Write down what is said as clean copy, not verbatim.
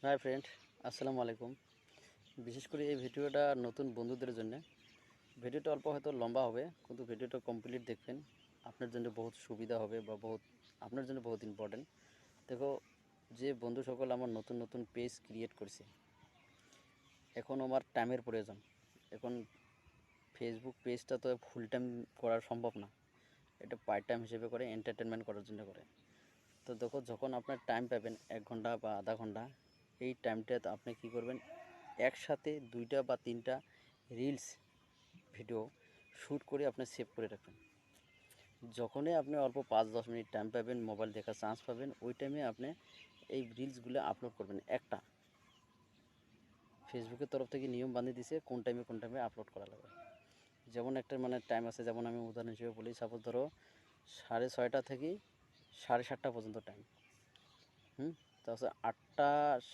Hi friend, আসসালামু আলাইকুম। বিশেষ করে এই ভিডিওটা নতুন বন্ধুদের জন্য। ভিডিওটা অল্প হয়তো লম্বা হবে, কিন্তু ভিডিওটা কমপ্লিট দেখবেন, আপনার জন্য বহুত সুবিধা হবে বা আপনার জন্য বহুত ইম্পর্টেন্ট। দেখো, যে বন্ধু সকল আমার নতুন নতুন পেজ ক্রিয়েট করছে, এখন আমার টাইমের প্রয়োজন। এখন ফেসবুক পেজটা তো ফুল টাইম করা সম্ভব না, এটা পার্ট টাইম হিসেবে করে, এন্টারটেনমেন্ট করার জন্য করে। তো দেখো, যখন আপনার টাইম পাবেন 1 ঘন্টা বা আধা ঘন্টা, এই টাইমটাতে আপনি কী করবেন, একসাথে 2টা বা 3টা রিলস ভিডিও শ্যুট করে আপনি সেভ করে রাখবেন। যখনই আপনি অল্প 5-10 মিনিট টাইম পাবেন, মোবাইল দেখার চান্স পাবেন, ওই টাইমে আপনি এই রিলসগুলো আপলোড করবেন। একটা ফেসবুকের তরফ থেকে নিয়ম বানিয়ে দিছে কোন টাইমে আপলোড করা লাগবে। যেমন একটা টাইম আছে, যেমন আমি উদাহরণ হিসেবে বলি, সাপোজ ধরো 6:30 থেকে 7:30 পর্যন্ত টাইম। তারপর 8টা